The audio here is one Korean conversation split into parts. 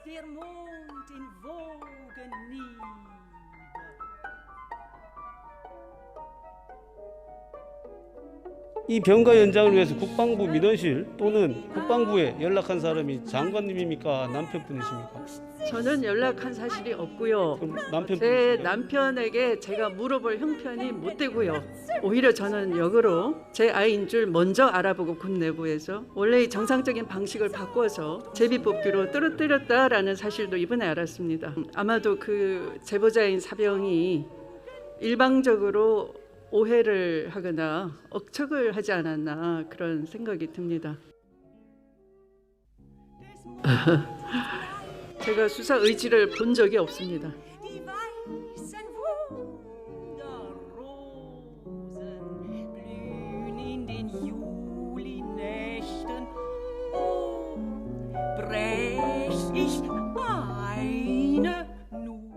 der Mond in Wogen nieder. 이 병가 연장을 위해서 국방부 민원실 또는 국방부에 연락한 사람이 장관님입니까? 남편분이십니까? 저는 연락한 사실이 없고요. 그럼 제 남편분이신가요? 남편에게 제가 물어볼 형편이 못 되고요. 오히려 저는 역으로 제 아이인 줄 먼저 알아보고 군 내부에서 원래 정상적인 방식을 바꿔서 제비뽑기로 떨어뜨렸다라는 사실도 이번에 알았습니다. 아마도 그 제보자인 사병이 일방적으로 오해를 하거나 억척을 하지 않았나 그런 생각이 듭니다. 제가 수사 의지를 본 적이 없습니다. Die weißen Wunderrosen blühen in den Julinächten. Oh, brech ich eine nur.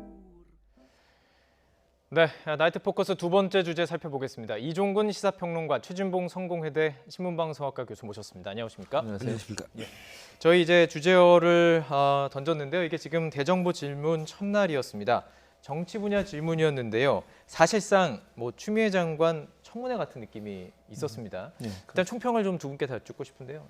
네, 나이트 포커스 두 번째 주제 살펴보겠습니다. 이종근 시사평론가, 최진봉 성공회대 신문방송학과 교수 모셨습니다. 안녕하십니까? 안녕하십니까. 예. 저희 이제 주제어를 던졌는데요. 이게 지금 대정부 질문 첫날이었습니다. 정치 분야 질문이었는데요. 사실상 뭐 추미애 장관 청문회 같은 느낌이 있었습니다. 일단 총평을 좀 두 분께 다 듣고 싶은데요.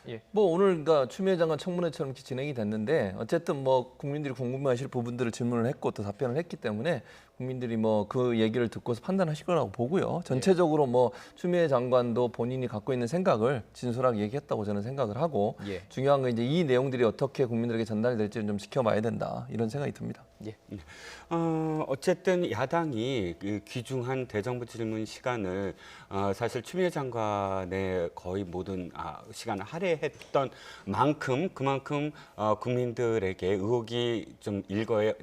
예. 뭐 오늘 그러니까 추미애 장관 청문회처럼 이렇게 진행이 됐는데 어쨌든 뭐 국민들이 궁금해하실 부분들을 질문을 했고 또 답변을 했기 때문에 국민들이 뭐 그 얘기를 듣고서 판단하실 거라고 보고요. 전체적으로 뭐 추미애 장관도 본인이 갖고 있는 생각을 진솔하게 얘기했다고 저는 생각을 하고 예. 중요한 건 이제 이 내용들이 어떻게 국민들에게 전달될지는 좀 지켜봐야 된다 이런 생각이 듭니다. 예. 어쨌든 야당이 그 귀중한 대정부 질문 시간을 사실 추미애 장관의 거의 모든 시간을 할애했던 만큼 그만큼 국민들에게 의혹이 좀 일거에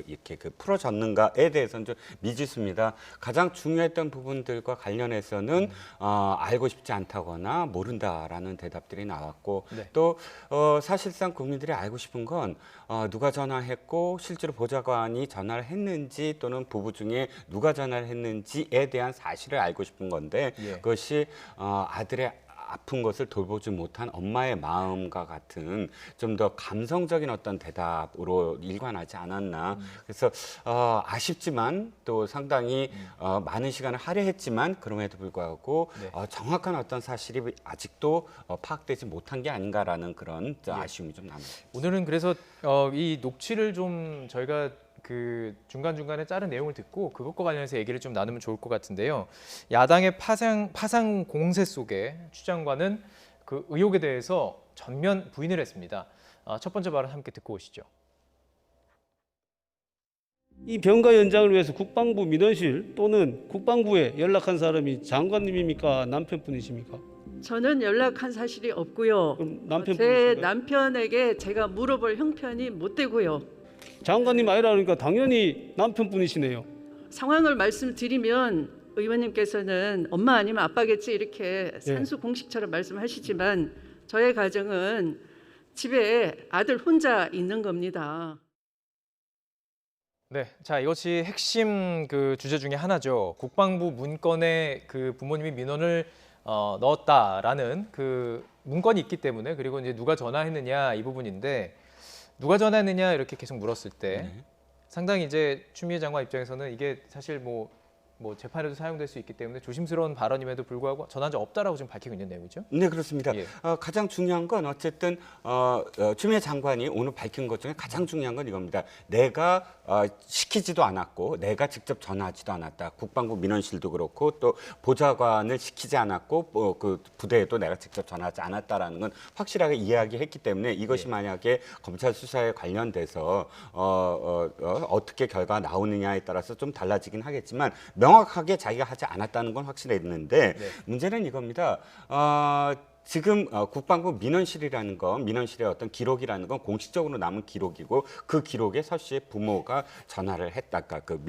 이렇게 풀어졌는가에 대해서는 좀 미지수입니다. 가장 중요했던 부분들과 관련해서는 알고 싶지 않다거나 모른다라는 대답들이 나왔고 네. 또 사실상 국민들이 알고 싶은 건 누가 전화했고 실제로 보좌관이 전화를 했는지 또는 부부 중에 누가 전화를 했는지에 대한 사실을 알고 싶은 건데 예. 그것이 아들의 아픈 것을 돌보지 못한 엄마의 마음과 같은 좀 더 감성적인 어떤 대답으로 일관하지 않았나. 그래서 아쉽지만 또 상당히 많은 시간을 할애했지만 그럼에도 불구하고 네. 정확한 어떤 사실이 아직도 파악되지 못한 게 아닌가라는 그런 아쉬움이 좀 남아요. 오늘은 그래서 이 녹취를 좀 저희가 그 중간중간에 자른 내용을 듣고 그것과 관련해서 얘기를 좀 나누면 좋을 것 같은데요. 야당의 파상 공세 속에 추 장관은 그 의혹에 대해서 전면 부인을 했습니다. 첫 번째 발언 함께 듣고 오시죠. 이 병가 연장을 위해서 국방부 민원실 또는 국방부에 연락한 사람이 장관님입니까? 남편분이십니까? 저는 연락한 사실이 없고요. 그럼 제 남편분이신가요? 남편에게 제가 물어볼 형편이 못 되고요. 장관님 아니라 그러니까 당연히 남편분이시네요. 상황을 말씀드리면 의원님께서는 엄마 아니면 아빠겠지 이렇게 산수 공식처럼 말씀하시지만 저의 가정은 집에 아들 혼자 있는 겁니다. 네, 자 이것이 핵심 그 주제 중에 하나죠. 국방부 문건에 그 부모님이 민원을 넣었다라는 그 문건이 있기 때문에 그리고 이제 누가 전화했느냐 이 부분인데 누가 전화했느냐 이렇게 계속 물었을 때 상당히 이제 추미애 장관 입장에서는 이게 사실 뭐 재판에도 사용될 수 있기 때문에 조심스러운 발언임에도 불구하고 전화한 적 없다라고 지금 밝히고 있는 내용이죠. 네, 그렇습니다. 예. 가장 중요한 건 어쨌든 추미애 장관이 오늘 밝힌 것 중에 가장 중요한 건 이겁니다. 내가 시키지도 않았고 내가 직접 전화하지도 않았다. 국방부 민원실도 그렇고 또 보좌관을 시키지 않았고 그 부대에도 내가 직접 전화하지 않았다라는 건 확실하게 이야기했기 때문에 이것이 만약에 검찰 수사에 관련돼서 어떻게 결과가 나오느냐에 따라서 좀 달라지긴 하겠지만 명확하게 자기가 하지 않았다는 건 확실했는데 문제는 이겁니다. 지금 국방부 민원실이라는 건 민원실의 어떤 기록이라는 건 공식적으로 남은 기록이고 그 기록에 서씨 부모가 전화를 했다. 그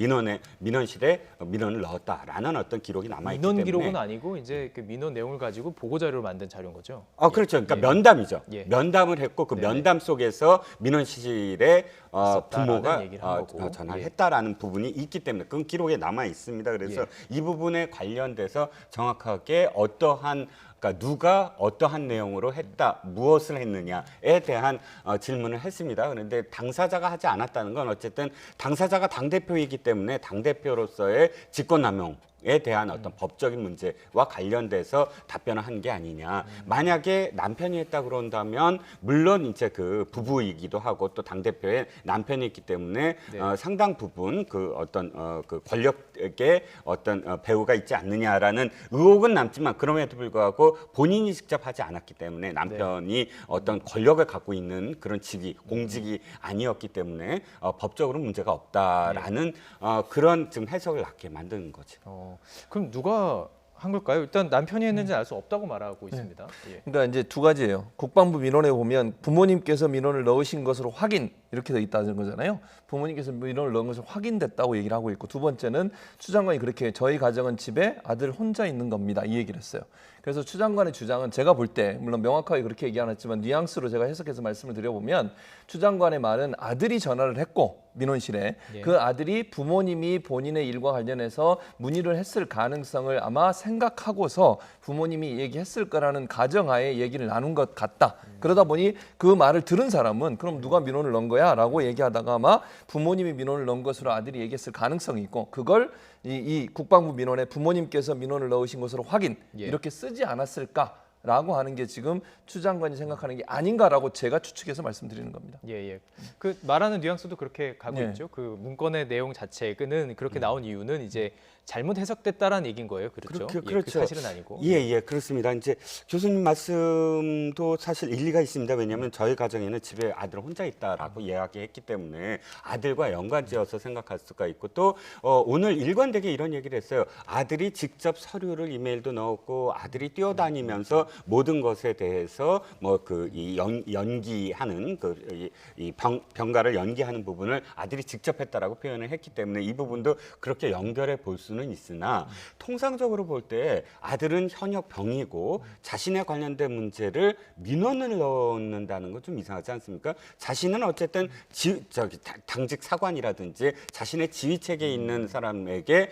민원실에 민원을 넣었다라는 어떤 기록이 남아있기 민원 때문에 기록은 아니고 이제 그 민원 내용을 가지고 보고 자료로 만든 자료인 거죠. 그렇죠. 그러니까 예. 면담이죠. 예. 면담을 했고 그 네네. 면담 속에서 민원실에 있었다라는 부모가 얘기를 한 거고. 전화를 예. 했다라는 부분이 있기 때문에 그건 기록에 남아 있습니다. 그래서 예. 이 부분에 관련돼서 정확하게 어떠한 그러니까 누가 어떠한 내용으로 했다, 무엇을 했느냐에 대한 질문을 했습니다. 그런데 당사자가 하지 않았다는 건 어쨌든 당사자가 당대표이기 때문에 당대표로서의 직권남용에 대한 어떤 법적인 문제와 관련돼서 답변을 한 게 아니냐. 만약에 남편이 했다 그런다면 물론 이제 그 부부이기도 하고 또 당대표의 남편이 있기 때문에 상당 부분 그 어떤 그 권력의 어떤 배후가 있지 않느냐라는 의혹은 남지만 그럼에도 불구하고 본인이 직접 하지 않았기 때문에 남편이 어떤 권력을 갖고 있는 그런 직위, 공직이 아니었기 때문에 법적으로 문제가 없다라는 그런 지금 해석을 낳게 만드는 거죠. 그럼 누가 한 걸까요? 일단 남편이 했는지 알 수 없다고 말하고 있습니다. 예. 그러니까 이제 두 가지예요. 국방부 민원에 보면 부모님께서 민원을 넣으신 것으로 확인 이렇게 돼 있다는 거잖아요. 부모님께서 민원을 넣은 것을 확인됐다고 얘기를 하고 있고 두 번째는 추 장관이 그렇게 저희 가정은 집에 아들 혼자 있는 겁니다. 이 얘기를 했어요. 그래서 추 장관의 주장은 제가 볼 때 물론 명확하게 그렇게 얘기 안 했지만 뉘앙스로 제가 해석해서 말씀을 드려보면 추 장관의 말은 아들이 전화를 했고 민원실에 그 아들이 부모님이 본인의 일과 관련해서 문의를 했을 가능성을 아마 생각하고서 부모님이 얘기했을 거라는 가정하에 얘기를 나눈 것 같다. 그러다 보니 그 말을 들은 사람은 그럼 누가 민원을 넣은 거야? 라고 얘기하다가 아마 부모님이 민원을 넣은 것으로 아들이 얘기했을 가능성이 있고 그걸 이 국방부 민원에 부모님께서 민원을 넣으신 것으로 확인 이렇게 쓰지 않았을까? 라고 하는 게 지금 추 장관이 생각하는 게 아닌가라고 제가 추측해서 말씀드리는 겁니다. 예. 그 말하는 뉘앙스도 그렇게 가고 있죠. 그 문건의 내용 자체는 그렇게 나온 이유는 이제 잘못 해석됐다라는 얘기인 거예요. 그렇죠? 그렇죠. 그 사실은 아니고. 예, 그렇습니다. 이제 교수님 말씀도 사실 일리가 있습니다. 왜냐하면 저희 가정에는 집에 아들 혼자 있다라고 이야기했기 때문에 아들과 연관지어서 생각할 수가 있고 또 오늘 일관되게 이런 얘기를 했어요. 아들이 직접 서류를 이메일도 넣었고 아들이 뛰어다니면서 모든 것에 대해서 뭐 그 이 연기하는 이 병가를 연기하는 부분을 아들이 직접 했다라고 표현을 했기 때문에 이 부분도 그렇게 연결해 볼 수는 있으나 통상적으로 볼 때 아들은 현역 병이고 자신에 관련된 문제를 민원을 넣는다는 건 좀 이상하지 않습니까? 자신은 어쨌든 당직 사관이라든지 자신의 지휘 체계에 있는 사람에게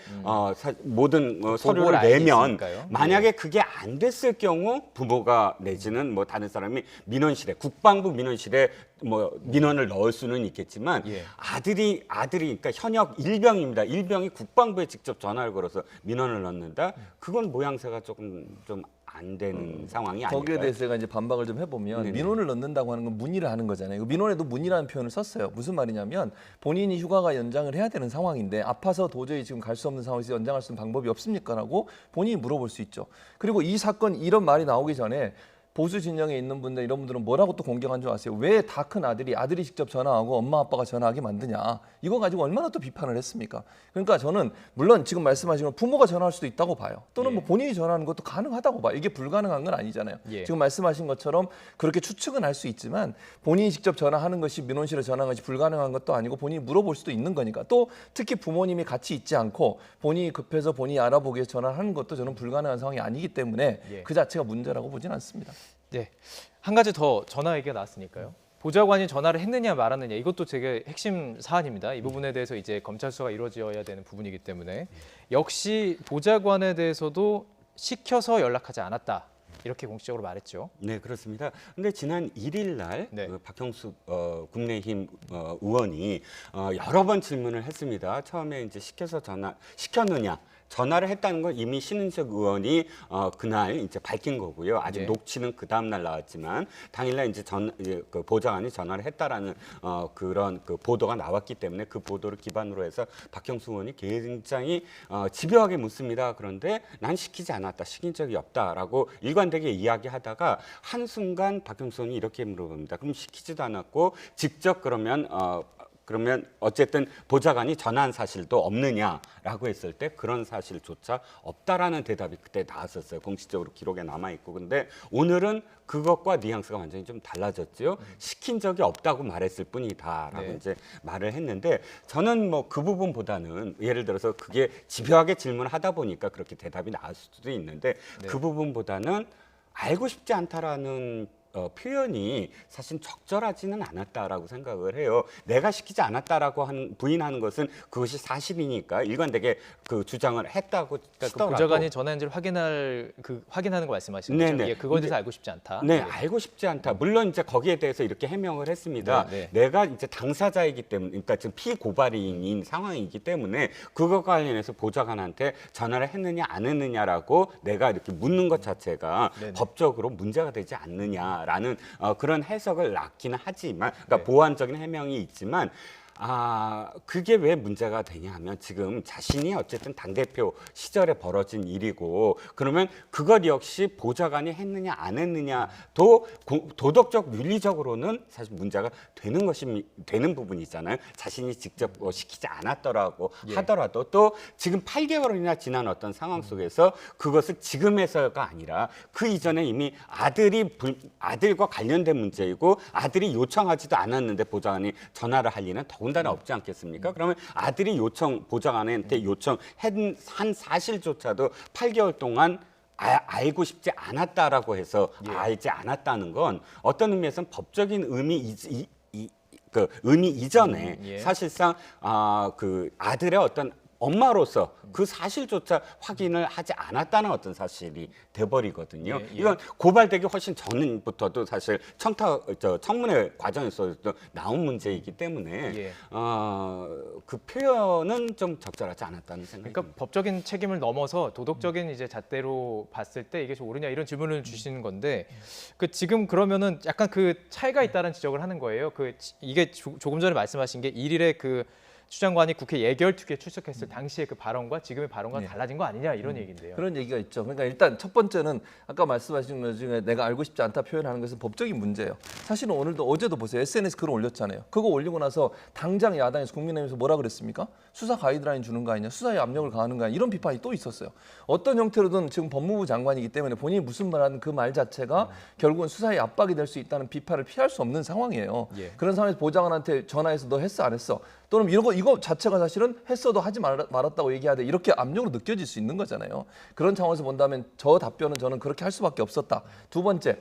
모든 서류를 내면 만약에 그게 안 됐을 경우 부모가 내지는 뭐 다른 사람이 민원실에 국방부 민원실에 뭐 민원을 넣을 수는 있겠지만 아들이 그러니까 현역 일병입니다. 일병이 국방부에 직접 전화를 걸어서 민원을 넣는다. 그건 모양새가 조금 좀 안 되는 상황이 아닐까요? 거기에 대해서 제가 이제 반박을 좀 해보면 민원을 넣는다고 하는 건 문의를 하는 거잖아요. 민원에도 문의라는 표현을 썼어요. 무슨 말이냐면 본인이 휴가가 연장을 해야 되는 상황인데 아파서 도저히 지금 갈 수 없는 상황에서 연장할 수 있는 방법이 없습니까? 라고 본인이 물어볼 수 있죠. 그리고 이 사건 이런 말이 나오기 전에 보수 진영에 있는 분들 이런 분들은 뭐라고 또 공격한 줄 아세요? 왜 다 큰 아들이 직접 전화하고 엄마 아빠가 전화하게 만드냐? 이거 가지고 얼마나 또 비판을 했습니까? 그러니까 저는 물론 지금 말씀하신 건 부모가 전화할 수도 있다고 봐요. 또는 뭐 본인이 전화하는 것도 가능하다고 봐요. 이게 불가능한 건 아니잖아요. 지금 말씀하신 것처럼 그렇게 추측은 할 수 있지만 본인이 직접 전화하는 것이 민원실에 전화한 것이 불가능한 것도 아니고 본인이 물어볼 수도 있는 거니까 또 특히 부모님이 같이 있지 않고 본인이 급해서 본인이 알아보기 위해서 전화하는 것도 저는 불가능한 상황이 아니기 때문에 그 자체가 문제라고 보진 않습니다. 네, 한 가지 더 전화 얘기가 나왔으니까요. 보좌관이 전화를 했느냐 말았느냐 이것도 되게 핵심 사안입니다. 이 부분에 대해서 이제 검찰 수사가 이루어져야 되는 부분이기 때문에 역시 보좌관에 대해서도 시켜서 연락하지 않았다. 이렇게 공식적으로 말했죠. 네, 그렇습니다. 근데 지난 1일 날 그 박형수 국민의힘 의원이 여러 번 질문을 했습니다. 처음에 이제 시켰느냐. 전화를 했다는 건 이미 신은석 의원이 그날 이제 밝힌 거고요. 아직 녹취는 그 다음 날 나왔지만 당일날 이제 그 보좌관이 전화를 했다라는 그런 그 보도가 나왔기 때문에 그 보도를 기반으로 해서 박형수 의원이 굉장히 집요하게 묻습니다. 그런데 난 시키지 않았다, 시킨 적이 없다라고 일관되게 이야기하다가 한순간 박형수 의원이 이렇게 물어봅니다. 그럼 시키지도 않았고 직접 그러면 어쨌든 보좌관이 전화한 사실도 없느냐라고 했을 때 그런 사실조차 없다라는 대답이 그때 나왔었어요. 공식적으로 기록에 남아있고. 근데 오늘은 그것과 뉘앙스가 완전히 좀 달라졌죠. 시킨 적이 없다고 말했을 뿐이다라고 이제 말을 했는데 저는 뭐 그 부분보다는 예를 들어서 그게 집요하게 질문하다 보니까 그렇게 대답이 나올 수도 있는데 그 부분보다는 알고 싶지 않다라는 표현이 사실 적절하지는 않았다라고 생각을 해요. 내가 시키지 않았다라고 부인하는 것은 그것이 사실이니까 일관되게 그 주장을 했다고 그 치더라도 보좌관이 전화인지를 확인하는 거 말씀하시는 거죠? 네네. 예, 그거에 대해서 알고 싶지 않다. 네, 예. 알고 싶지 않다. 물론 이제 거기에 대해서 이렇게 해명을 했습니다. 네, 네. 내가 이제 당사자이기 때문에, 그러니까 지금 피고발인인 상황이기 때문에 그것과 관련해서 보좌관한테 전화를 했느냐 안 했느냐라고 내가 이렇게 묻는 것 자체가 네네. 법적으로 문제가 되지 않느냐라는 그런 해석을 낳기는 하지만, 그러니까 네. 보완적인 해명이 있지만. 그게 왜 문제가 되냐 하면 지금 자신이 어쨌든 당대표 시절에 벌어진 일이고, 그러면 그것 역시 보좌관이 했느냐 안 했느냐도 도덕적 윤리적으로는 사실 문제가 되는 부분이잖아요. 자신이 직접 시키지 않았더라고 예. 하더라도 또 지금 8개월이나 지난 어떤 상황 속에서 그것을 지금에서가 아니라 그 이전에 이미 아들과 관련된 문제이고 아들이 요청하지도 않았는데 보좌관이 전화를 할 리는 더군다나 없지 않겠습니까? 그러면 아들이 보좌관한테 요청한 사실조차도 8개월 동안 알고 싶지 않았다라고 해서 알지 않았다는 건 어떤 의미에서는 법적인 의미 이전에 예. 사실상 그 아들의 어떤 엄마로서 그 사실조차 확인을 하지 않았다는 어떤 사실이 돼버리거든요. 예, 예. 이건 고발되기 훨씬 전부터도 사실 청문회 과정에서도 나온 문제이기 때문에 예. 그 표현은 좀 적절하지 않았다는 생각이 그러니까 듭니다. 법적인 책임을 넘어서 도덕적인 이제 잣대로 봤을 때 이게 좀 옳으냐 이런 질문을 주시는 건데, 그 지금 그러면은 약간 그 차이가 있다는 지적을 하는 거예요. 이게 조금 전에 말씀하신 게 1일에 그 추 장관이 국회 예결특위에 출석했을 당시의 그 발언과 지금의 발언과 네. 달라진 거 아니냐 이런 얘기인데요. 그런 얘기가 있죠. 그러니까 일단 첫 번째는 아까 말씀하신 것 중에 내가 알고 싶지 않다 표현하는 것은 법적인 문제예요. 사실은 어제도 보세요. SNS 글을 올렸잖아요. 그거 올리고 나서 당장 야당에서 국민의힘에서 뭐라 그랬습니까? 수사 가이드라인 주는 거 아니냐, 수사에 압력을 가하는 거 아니냐, 이런 비판이 또 있었어요. 어떤 형태로든 지금 법무부 장관이기 때문에 본인이 무슨 말하는 그 말 자체가 결국은 수사에 압박이 될 수 있다는 비판을 피할 수 없는 상황이에요. 예. 그런 상황에서 보좌관한테 전화해서 너 했어 안 했어? 또는 이거 자체가 사실은 했어도 하지 말았다고 얘기해야 돼, 이렇게 압력으로 느껴질 수 있는 거잖아요. 그런 차원에서 본다면 저 답변은 저는 그렇게 할 수밖에 없었다. 두 번째,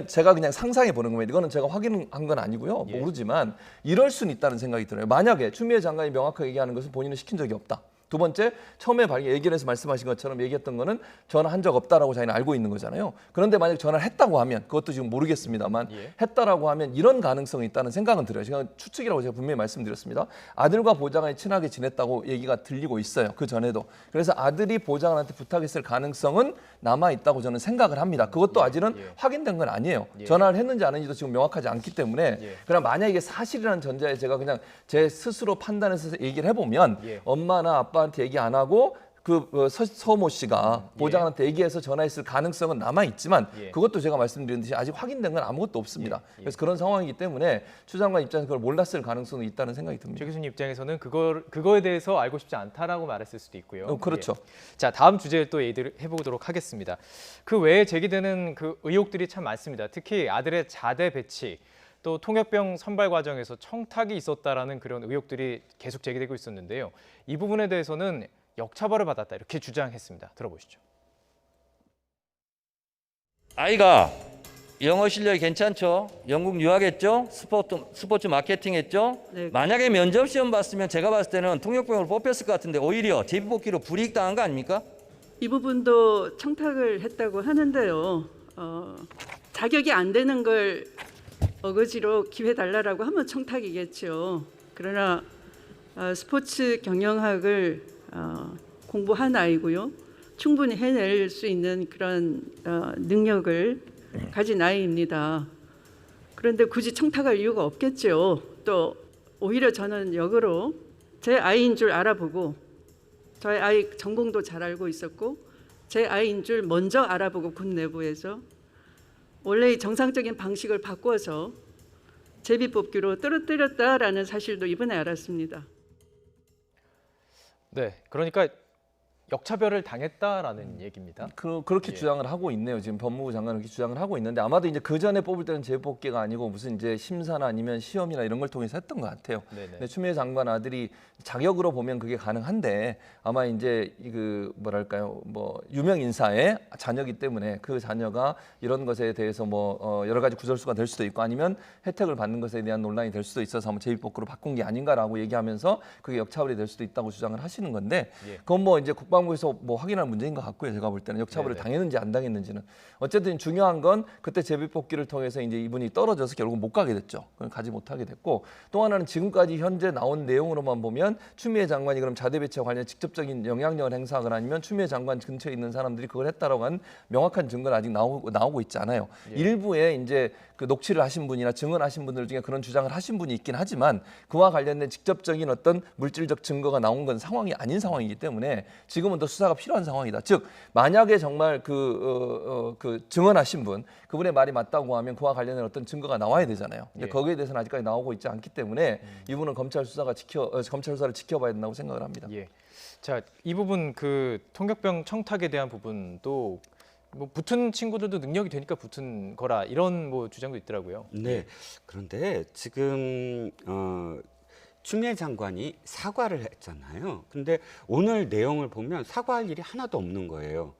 제가 그냥 상상해 보는 겁니다. 이거는 제가 확인한 건 아니고요. 예. 모르지만 이럴 수는 있다는 생각이 들어요. 만약에 추미애 장관이 명확하게 얘기하는 것은 본인은 시킨 적이 없다. 두 번째, 처음에 얘기를 해서 말씀하신 것처럼 얘기했던 거는 전화한 적 없다라고 자기는 알고 있는 거잖아요. 그런데 만약 전화를 했다고 하면, 그것도 지금 모르겠습니다만 예. 했다라고 하면 이런 가능성이 있다는 생각은 들어요. 제가 추측이라고 제가 분명히 말씀드렸습니다. 아들과 보좌관이 친하게 지냈다고 얘기가 들리고 있어요. 그 전에도. 그래서 아들이 보좌관한테 부탁했을 가능성은 남아 있다고 저는 생각을 합니다. 그것도 아직은 확인된 건 아니에요. 예. 전화를 했는지 안 했는지도 지금 명확하지 않기 때문에 예. 그럼 만약에 이게 사실이라는 전제에 제가 그냥 제 스스로 판단해서 얘기를 해보면 예. 엄마나 아빠한테 얘기 안 하고 서모 씨가 보좌관한테 얘기해서 전화했을 가능성은 남아 있지만 예. 그것도 제가 말씀드린 듯이 아직 확인된 건 아무것도 없습니다. 그래서 그런 상황이기 때문에 추 장관 입장에서 그걸 몰랐을 가능성이 있다는 생각이 듭니다. 최 교수님 입장에서는 그거에 대해서 알고 싶지 않다라고 말했을 수도 있고요. 그렇죠. 예. 자, 다음 주제를 또 얘기를 해보도록 하겠습니다. 그 외에 제기되는 그 의혹들이 참 많습니다. 특히 아들의 자대 배치, 또 통역병 선발 과정에서 청탁이 있었다라는 그런 의혹들이 계속 제기되고 있었는데요. 이 부분에 대해서는 역차별을 받았다 이렇게 주장했습니다. 들어보시죠. 아이가 영어 실력이 괜찮죠? 영국 유학했죠? 스포츠 마케팅 했죠? 네. 만약에 면접 시험 봤으면 제가 봤을 때는 통역병으로 뽑혔을 것 같은데 오히려 제비뽑기로 불이익 당한 거 아닙니까? 이 부분도 청탁을 했다고 하는데요. 자격이 안 되는 걸 어거지로 기회 달라라고 하면 청탁이겠죠. 그러나 스포츠 경영학을 공부한 아이고요. 충분히 해낼 수 있는 그런 능력을 가진 아이입니다. 그런데 굳이 청탁할 이유가 없겠죠. 또 오히려 저는 역으로 제 아이인 줄 알아보고 저희 아이 전공도 잘 알고 있었고 제 아이인 줄 먼저 알아보고 군 내부에서 원래의 정상적인 방식을 바꿔서 제비뽑기로 떨어뜨렸다라는 사실도 이번에 알았습니다. 네, 그러니까 역차별을 당했다라는 얘기입니다. 그렇게 예. 주장을 하고 있네요. 지금 법무부 장관은 그렇게 주장을 하고 있는데 아마도 이제 그 전에 뽑을 때는 재뽑기가 아니고 무슨 이제 심사나 아니면 시험이나 이런 걸 통해서 했던 것 같아요. 네네. 근데 추미애 장관 아들이 자격으로 보면 그게 가능한데 아마 이제 그 뭐랄까요, 뭐 유명 인사의 자녀이기 때문에 그 자녀가 이런 것에 대해서 뭐 여러 가지 구설수가 될 수도 있고 아니면 혜택을 받는 것에 대한 논란이 될 수도 있어서 한번 제비뽑기로 바꾼 게 아닌가라고 얘기하면서 그게 역차별이 될 수도 있다고 주장을 하시는 건데 예. 그건 뭐 이제 국방부에서 뭐 확인할 문제인 것 같고요. 제가 볼 때는 역차별을 네네. 당했는지 안 당했는지는 어쨌든 중요한 건 그때 제비뽑기를 통해서 이제 이분이 떨어져서 결국 못 가게 됐죠. 그걸 가지 못하게 됐고 또 하나는 지금까지 현재 나온 내용으로만 보면 추미애 장관이 그럼 자대 배치와 관련 직접적인 영향력을 행사하거나 아니면 추미애 장관 근처에 있는 사람들이 그걸 했다라고 한 명확한 증거는 아직 나오고 있지 않아요. 일부에 이제 그 녹취를 하신 분이나 증언하신 분들 중에 그런 주장을 하신 분이 있긴 하지만 그와 관련된 직접적인 어떤 물질적 증거가 나온 건 상황이 아닌 상황이기 때문에 지금은 더 수사가 필요한 상황이다. 즉 만약에 정말 그 증언하신 분 그분의 말이 맞다고 하면 그와 관련된 어떤 증거가 나와야 되잖아요. 근데 예. 거기에 대해서는 아직까지 나오고 있지 않기 때문에 이분은 검찰 수사를 지켜봐야 된다고 생각을 합니다. 예. 자, 이 부분 그 통역병 청탁에 대한 부분도 뭐 붙은 친구들도 능력이 되니까 붙은 거라 이런 뭐 주장도 있더라고요. 네. 그런데 지금 추미애 장관이 사과를 했잖아요. 근데 오늘 내용을 보면 사과할 일이 하나도 없는 거예요.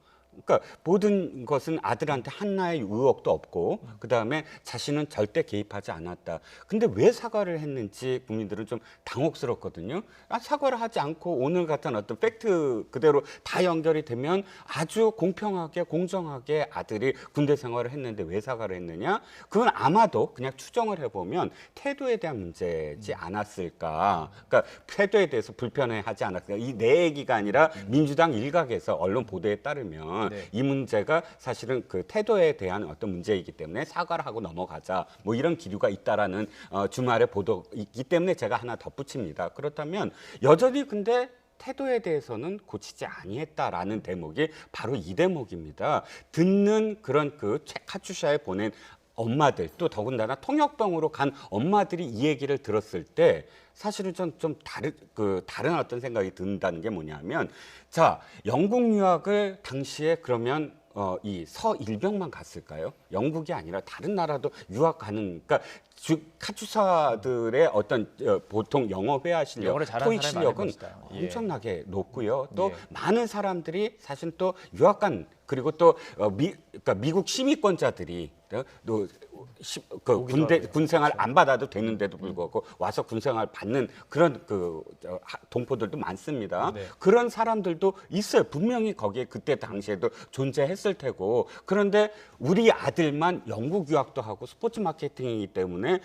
그러니까 모든 것은 아들한테 한나의 의혹도 없고 그다음에 자신은 절대 개입하지 않았다. 근데 왜 사과를 했는지 국민들은 좀 당혹스럽거든요. 사과를 하지 않고 오늘 같은 어떤 팩트 그대로 다 연결이 되면 아주 공평하게 공정하게 아들이 군대 생활을 했는데 왜 사과를 했느냐? 그건 아마도 그냥 추정을 해보면 태도에 대한 문제지 않았을까. 그러니까 태도에 대해서 불편해하지 않았을까. 이 내 얘기가 아니라 민주당 일각에서 언론 보도에 따르면 네. 이 문제가 사실은 그 태도에 대한 어떤 문제이기 때문에 사과를 하고 넘어가자 뭐 이런 기류가 있다라는 주말의 보도 있기 때문에 제가 하나 덧붙입니다. 그렇다면 여전히 근데 태도에 대해서는 고치지 아니했다라는 대목이 바로 이 대목입니다. 듣는 그런 그 카츄샤에 보낸 엄마들 또 더군다나 통역병으로 간 엄마들이 이 얘기를 들었을 때 사실은 좀 다른 어떤 생각이 든다는 게 뭐냐면 자 영국 유학을 당시에 그러면 이 서일병만 갔을까요? 영국이 아니라 다른 나라도 유학 가는 그러니까 카투사들의 어떤 보통 영어 회화 실력, 영어를 잘하는 토익 사람이 많을 실력은 것이다. 예. 엄청나게 높고요. 또 예. 많은 사람들이 사실 또 유학 간 그리고 또 그러니까 미국 시민권자들이 군 생활 안 받아도 되는데도 불구하고 와서 군 생활 받는 그런 동포들도 많습니다. 네. 그런 사람들도 있어요. 분명히 거기에 그때 당시에도 존재했을 테고 그런데 우리 아들만 영국 유학도 하고 스포츠 마케팅이기 때문에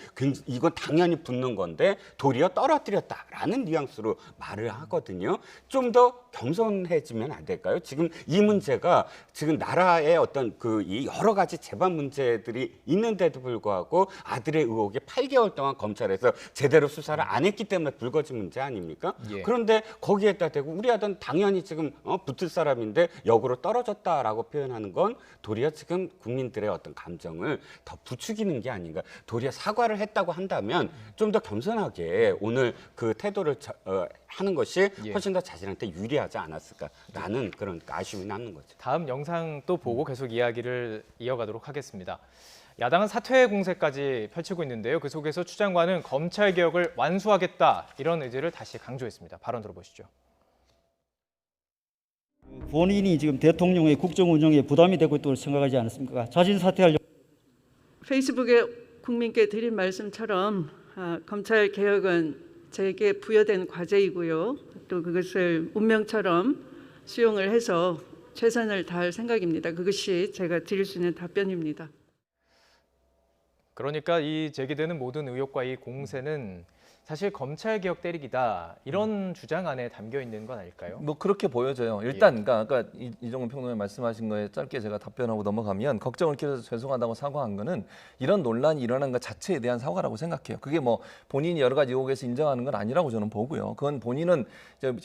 이건 당연히 붙는 건데 도리어 떨어뜨렸다라는 뉘앙스로 말을 하거든요. 좀 더 겸손해지면 안 될까요? 지금 이 문제가 지금 나라의 어떤 이 여러 가지 재반 문제들이 있는데도 불구하고 아들의 의혹이 8개월 동안 검찰에서 제대로 수사를 안 했기 때문에 불거진 문제 아닙니까? 예. 그런데 거기에다 대고 우리 아들은 당연히 지금 붙을 사람인데 역으로 떨어졌다라고 표현하는 건 도리어 지금 국민들의 어떤 감정을 더 부추기는 게 아닌가. 도리어 사과를 했다고 한다면 좀 더 겸손하게 오늘 그 태도를 하는 것이 훨씬 더 자신한테 유리하지 않았을까라는 그런 아쉬움이 남는 거죠. 다음 영상 또 보고 계속 이야기를 이어가도록 하겠습니다. 야당은 사퇴 공세까지 펼치고 있는데요. 그 속에서 추 장관은 검찰 개혁을 완수하겠다 이런 의지를 다시 강조했습니다. 발언 들어보시죠. 본인이 지금 대통령의 국정 운영에 부담이 되고 있다고 생각하지 않습니까? 자진 사퇴하려고. 페이스북에 국민께 드린 말씀처럼 검찰 개혁은 제게 부여된 과제이고요. 또 그것을 운명처럼 수용을 해서 최선을 다할 생각입니다. 그것이 제가 드릴 수 있는 답변입니다. 그러니까 이 제기되는 모든 의혹과 이 공세는 사실 검찰 개혁 때리기다 이런 주장 안에 담겨 있는 건 아닐까요? 뭐 그렇게 보여져요. 일단 그러니까 아까 이종훈 평론가님 말씀하신 거에 짧게 제가 답변하고 넘어가면 걱정을 키워서 죄송하다고 사과한 거는 이런 논란이 일어난 것 자체에 대한 사과라고 생각해요. 그게 뭐 본인이 여러 가지 의혹에서 인정하는 건 아니라고 저는 보고요. 그건 본인은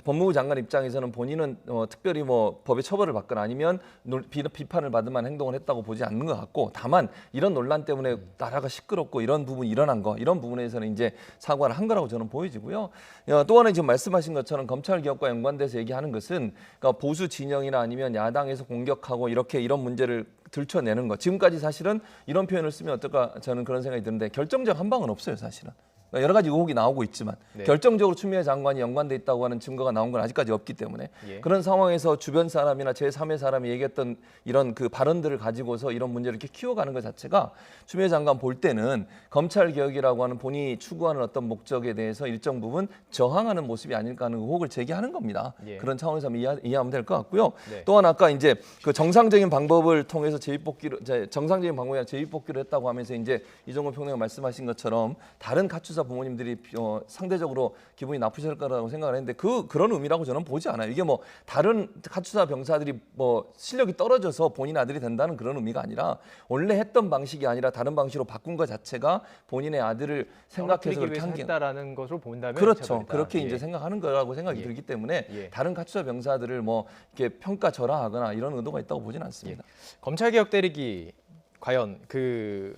법무부 장관 입장에서는 본인은 특별히 뭐 법의 처벌을 받거나 아니면 비판을 받을 만한 행동을 했다고 보지 않는 것 같고 다만 이런 논란 때문에 나라가 시끄럽고 이런 부분이 일어난 거 이런 부분에서는 이제 사과 도발을 한 거라고 저는 보여지고요. 또 하나 지금 말씀하신 것처럼 검찰 개혁과 연관돼서 얘기하는 것은 그러니까 보수 진영이나 아니면 야당에서 공격하고 이런 문제를 들춰내는 것. 지금까지 사실은 이런 표현을 쓰면 어떨까 저는 그런 생각이 드는데 결정적 한 방은 없어요, 사실은. 여러 가지 의혹이 나오고 있지만 네. 결정적으로 추미애 장관이 연관돼 있다고 하는 증거가 나온 건 아직까지 없기 때문에 예. 그런 상황에서 주변 사람이나 제3의 사람이 얘기했던 이런 그 발언들을 가지고서 이런 문제를 이렇게 키워가는 것 자체가 추미애 장관 볼 때는 검찰 개혁이라고 하는 본인이 추구하는 어떤 목적에 대해서 일정 부분 저항하는 모습이 아닐까 하는 의혹을 제기하는 겁니다. 예. 그런 차원에서 이해하면 될 것 같고요. 네. 또한 아까 이제 그 정상적인 방법을 통해서 재입복귀를 정상적인 방법이 아니라 재입복귀를 했다고 하면서 이제 이종건 평론가 말씀하신 것처럼 다른 가출사 부모님들이 상대적으로 기분이 나쁘실 거라고 생각을 했는데 그런 의미라고 저는 보지 않아요. 이게 뭐 다른 가출사 병사들이 뭐 실력이 떨어져서 본인 아들이 된다는 그런 의미가 아니라 원래 했던 방식이 아니라 다른 방식으로 바꾼 것 자체가 본인의 아들을 생각해서 그렇게 한 게 했다라는 것으로 본다면 그렇죠. 차별이다. 그렇게 예. 이제 생각하는 거라고 생각이 예. 들기 때문에 예. 다른 가출사 병사들을 뭐 이렇게 평가절하하거나 이런 의도가 있다고 보지는 않습니다. 검찰 개혁 때리기 과연 그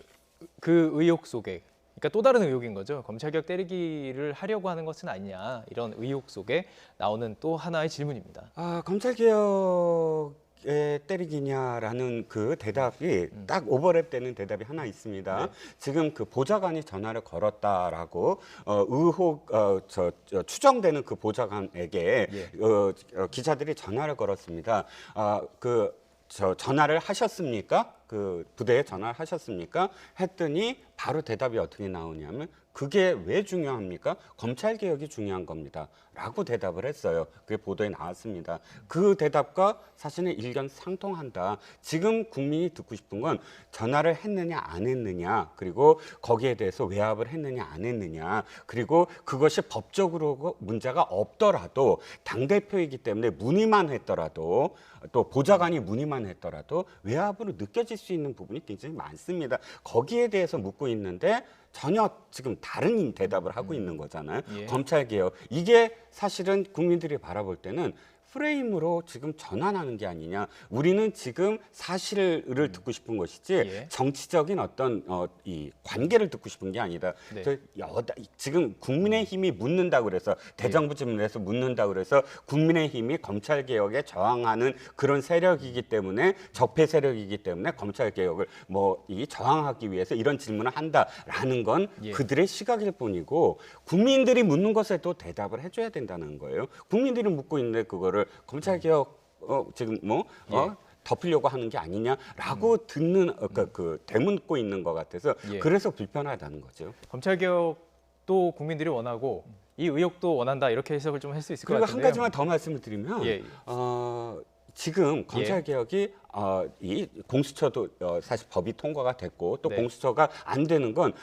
의혹 속에 그러니까 또 다른 의혹인 거죠. 검찰 개혁 때리기를 하려고 하는 것은 아니냐 이런 의혹 속에 나오는 또 하나의 질문입니다. 검찰 개혁에 때리기냐라는 그 대답이 딱 오버랩되는 대답이 하나 있습니다. 네. 지금 그 보좌관이 전화를 걸었다라고 의혹 추정되는 그 보좌관에게 예. 기자들이 전화를 걸었습니다. 전화를 하셨습니까? 그 부대에 전화를 하셨습니까? 했더니 바로 대답이 어떻게 나오냐면 그게 왜 중요합니까? 검찰 개혁이 중요한 겁니다. 라고 대답을 했어요. 그게 보도에 나왔습니다. 그 대답과 사실은 일견상통한다. 지금 국민이 듣고 싶은 건 전화를 했느냐 안 했느냐, 그리고 거기에 대해서 외압을 했느냐 안 했느냐, 그리고 그것이 법적으로 문제가 없더라도 당대표이기 때문에 문의만 했더라도 또 보좌관이 문의만 했더라도 외압으로 느껴질 수 있는 부분이 굉장히 많습니다. 거기에 대해서 묻고 있는데 전혀 지금 다른 대답을 하고 있는 거잖아요. 예. 검찰 개혁, 이게 사실은 국민들이 바라볼 때는 프레임으로 지금 전환하는 게 아니냐. 우리는 지금 사실을 듣고 싶은 것이지 예. 정치적인 어떤 이 관계를 듣고 싶은 게 아니다. 네. 지금 국민의힘이 묻는다고 그래서 대정부 질문에서 묻는다고 그래서 국민의힘이 검찰 개혁에 저항하는 그런 세력이기 때문에 적폐 세력이기 때문에 검찰 개혁을 저항하기 위해서 이런 질문을 한다라는 건 예. 그들의 시각일 뿐이고 국민들이 묻는 것에도 대답을 해줘야 된다는 거예요. 국민들이 묻고 있는데 그거를 검찰 개혁 지금 덮으려고 하는 게 아니냐라고 듣는 되묻고 있는 것 같아서 예. 그래서 불편하다는 거죠. 검찰 개혁도 국민들이 원하고 이 의혹도 원한다 이렇게 해석을 좀 할 수 있을 것 그리고 같은데요. 한 가지만 더 말씀을 드리면 예. 지금 검찰 개혁이 이 공수처도 사실 법이 통과가 됐고 또 네. 공수처가 안 되는 건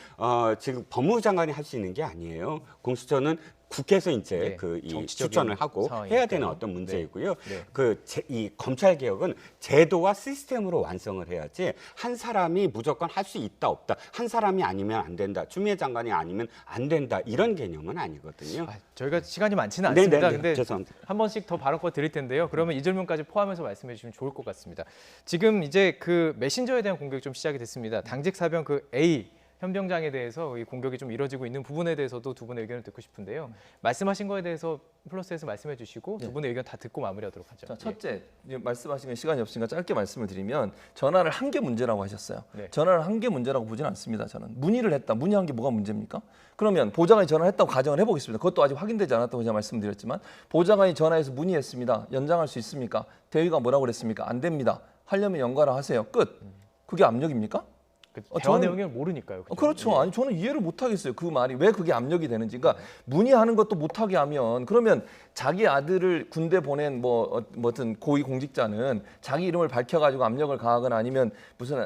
지금 법무부 장관이 할 수 있는 게 아니에요. 공수처는 국회에서 이제 네, 이 정치적인 추천을 하고 상황이니까. 해야 되는 어떤 문제이고요. 네. 이 검찰 개혁은 제도와 시스템으로 완성을 해야지 한 사람이 무조건 할 수 있다 없다, 한 사람이 아니면 안 된다, 추미애 장관이 아니면 안 된다 이런 개념은 아니거든요. 저희가 시간이 많지는 않습니다. 네네네, 근데 죄송합니다. 한 번씩 더 발언권 드릴 텐데요. 그러면 이 질문까지 포함해서 말씀해 주시면 좋을 것 같습니다. 지금 이제 그 메신저에 대한 공격이 좀 시작이 됐습니다. 당직 사병 그 A 현병장에 대해서 이 공격이 좀 이뤄지고 있는 부분에 대해서도 두 분의 의견을 듣고 싶은데요. 말씀하신 거에 대해서 플러스에서 말씀해 주시고 두 분의 의견 다 듣고 마무리하도록 하죠. 자, 첫째, 말씀하신 건 시간이 없으니까 짧게 말씀을 드리면 전화를 한 게 문제라고 하셨어요. 네. 전화를 한 게 문제라고 보지는 않습니다. 저는 문의를 했다. 문의한 게 뭐가 문제입니까? 그러면 보좌관이 전화를 했다고 가정을 해보겠습니다. 그것도 아직 확인되지 않았다고 제가 말씀드렸지만 보좌관이 전화해서 문의했습니다. 연장할 수 있습니까? 대위가 뭐라고 그랬습니까? 안 됩니다. 하려면 연가를 하세요. 끝. 그게 압력입니까? 대화 내용을 모르니까요. 그죠? 그렇죠. 예. 아니 저는 이해를 못 하겠어요. 그 말이 왜 그게 압력이 되는지. 그러니까 문의하는 것도 못 하게 하면 그러면 자기 아들을 군대 보낸 뭐든 고위 공직자는 자기 이름을 밝혀가지고 압력을 가하거나 아니면 무슨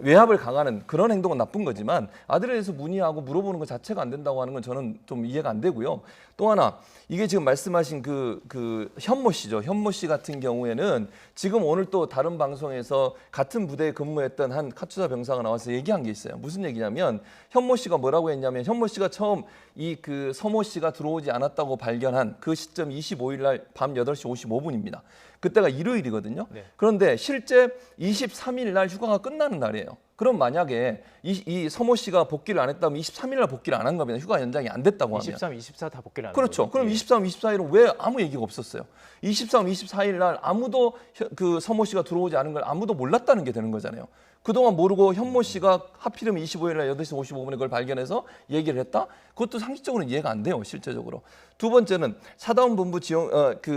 외압을 강하는 그런 행동은 나쁜 거지만 아들에 대해서 문의하고 물어보는 것 자체가 안 된다고 하는 건 저는 좀 이해가 안 되고요. 또 하나 이게 지금 말씀하신 그 현모 씨죠. 현모 씨 같은 경우에는 지금 오늘 또 다른 방송에서 같은 부대에 근무했던 한 카투사 병사가 변호사가 나와서 얘기한 게 있어요. 무슨 얘기냐면 현모 씨가 뭐라고 했냐면 현모 씨가 처음 이 그 서모 씨가 들어오지 않았다고 발견한 그 시점 25일 날 밤 8시 55분입니다. 그때가 일요일이거든요. 네. 그런데 실제 23일 날 휴가가 끝나는 날이에요. 그럼 만약에 이 서모 씨가 복귀를 안 했다면 23일 날 복귀를 안 한 겁니다. 휴가 연장이 안 됐다고 하면. 23, 24 다 복귀를 안 그렇죠. 하는 거예요. 그럼 예. 23, 24일은 왜 아무 얘기가 없었어요? 23, 24일 날 아무도 그 서모 씨가 들어오지 않은 걸 아무도 몰랐다는 게 되는 거잖아요. 그동안 모르고 현모 씨가 하필이면 25일 날 8시 55분에 그걸 발견해서 얘기를 했다? 그것도 상식적으로는 이해가 안 돼요, 실제적으로. 두 번째는 사단본부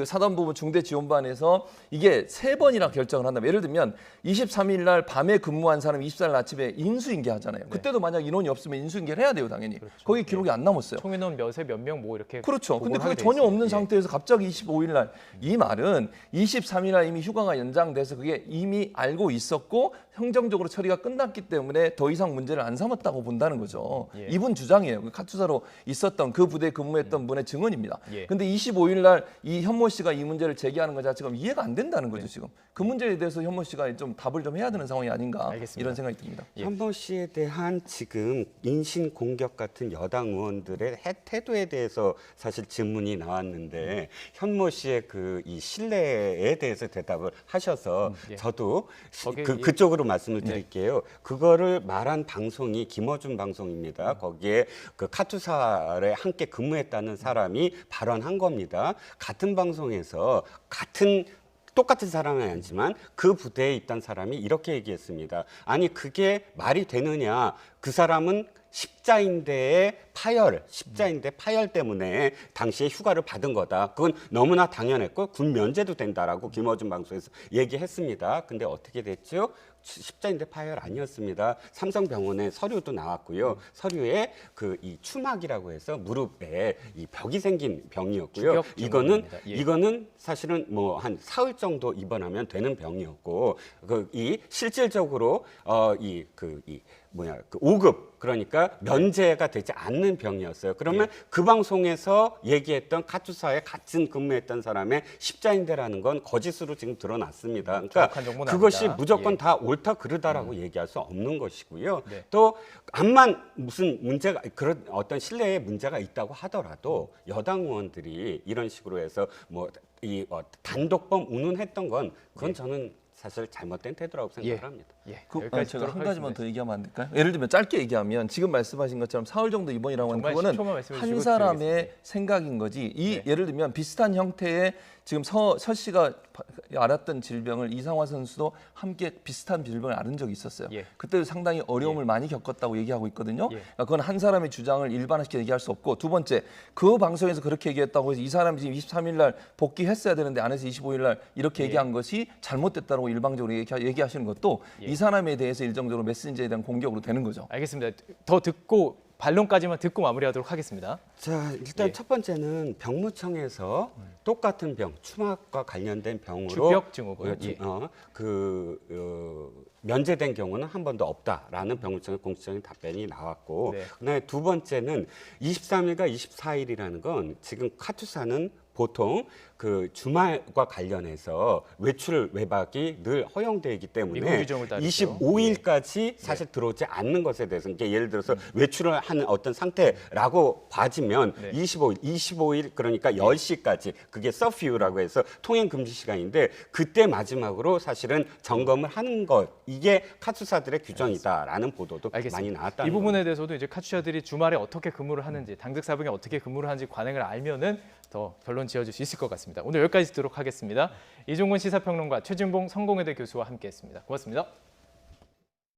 사단본부 중대지원반에서 이게 3번이나 결정을 한다면 예를 들면 23일 날 밤에 근무한 사람 24일 날 아침에 인수인계 하잖아요. 그때도 만약 인원이 없으면 인수인계를 해야 돼요, 당연히. 거기 기록이 안 남았어요. 총인원 몇에 몇 명 뭐 이렇게 그렇죠. 근데 보고를 그게 하게 돼 전혀 있어요. 없는 예. 상태에서 갑자기 25일 날 이 말은 23일 날 이미 휴가가 연장돼서 그게 이미 알고 있었고 행정적으로 처리가 끝났기 때문에 더 이상 문제를 안 삼았다고 본다는 거죠. 예. 이분 주장이에요. 그 카투사로 있었던 그 부대에 근무했던 분의 증언입니다. 예. 근데 25일 날 이 현모 씨가 이 문제를 제기하는 것 자체가 이해가 안 된다는 거죠, 지금. 그 문제에 대해서 현모 씨가 좀 답을 좀 해야 되는 상황이 아닌가 알겠습니다. 이런 생각이 듭니다. 현모 씨에 대한 지금 인신 공격 같은 여당 의원들의 태도에 대해서 사실 질문이 나왔는데 현모 씨의 그 이 신뢰에 대해서 대답을 하셔서 예. 저도 거기에 그쪽으로 말씀을 드릴게요. 그거를 말한 방송이 김어준 방송입니다. 거기에 그 카투사에 함께 근무했다는 사람이 발언한 겁니다. 같은 방송에서 똑같은 사람은 아니지만 그 부대에 있던 사람이 이렇게 얘기했습니다. 아니 그게 말이 되느냐. 그 사람은 십자인대 파열 때문에 당시에 휴가를 받은 거다. 그건 너무나 당연했고 군 면제도 된다라고 김어준 방송에서 얘기했습니다. 근데 어떻게 됐죠? 십자인대 파열 아니었습니다. 삼성병원에 서류도 나왔고요. 서류에 그 이 추막이라고 해서 무릎에 이 벽이 생긴 병이었고요. 이거는 사실은 뭐 한 사흘 정도 입원하면 되는 병이었고 실질적으로 5급 그러니까 면제가 되지 않는 병이었어요. 그러면 그 방송에서 얘기했던 카투사에 같은 근무했던 사람의 십자인대라는 건 거짓으로 지금 드러났습니다. 그러니까 그것이 아니다. 무조건 다 옳다 그르다라고 얘기할 수 없는 것이고요. 네. 또 암만 무슨 문제가 그런 어떤 신뢰에 문제가 있다고 하더라도 여당 의원들이 이런 식으로 해서 단독범 운운했던 건 그건 저는 사실 잘못된 태도라고 생각을 합니다. 제가 한 가지만 더 얘기하면 안 될까요? 예를 들면 짧게 얘기하면 지금 말씀하신 것처럼 사흘 정도 입원이라고 하는 그거는 한 사람의 생각인 거지. 예를 들면 비슷한 형태의 지금 서 씨가 앓았던 질병을 이상화 선수도 함께 비슷한 질병을 앓은 적이 있었어요. 그때도 상당히 어려움을 많이 겪었다고 얘기하고 있거든요. 그러니까 그건 한 사람의 주장을 일반화시켜 얘기할 수 없고 두 번째 그 방송에서 그렇게 얘기했다고 해서 이 사람이 지금 23일 날 복귀했어야 되는데 안 해서 25일 날 이렇게 얘기한 것이 잘못됐다고 일방적으로 얘기하시는 것도 이 사람에 대해서 일정적으로 메신저에 대한 공격으로 되는 거죠. 알겠습니다. 더 듣고 반론까지만 듣고 마무리하도록 하겠습니다. 자, 일단 첫 번째는 병무청에서 똑같은 병, 추막과 관련된 병으로 주벽 증후군 면제된 경우는 한 번도 없다라는 병무청의 공식적인 답변이 나왔고, 그다음에 두 번째는 23일과 24일이라는 건 지금 카투사는 보통 그 주말과 관련해서 외박이 늘 허용되어 있기 때문에 25일까지 사실 들어오지 않는 것에 대해서 그러니까 예를 들어서 외출을 하는 어떤 상태라고 봐지면 25일 그러니까 10시까지 그게 서퓨라고 해서 통행 금지 시간인데 그때 마지막으로 사실은 점검을 하는 것 이게 카투사들의 규정이다라는 보도도 많이 나왔다는 이 부분에 대해서도 이제 카투사들이 주말에 어떻게 근무를 하는지 당직 사병이 어떻게 근무를 하는지 관행을 알면은 더 결론 지어줄 수 있을 것 같습니다. 오늘 여기까지 듣도록 하겠습니다. 이종근 시사평론가 최진봉 성공회대 교수와 함께했습니다. 고맙습니다.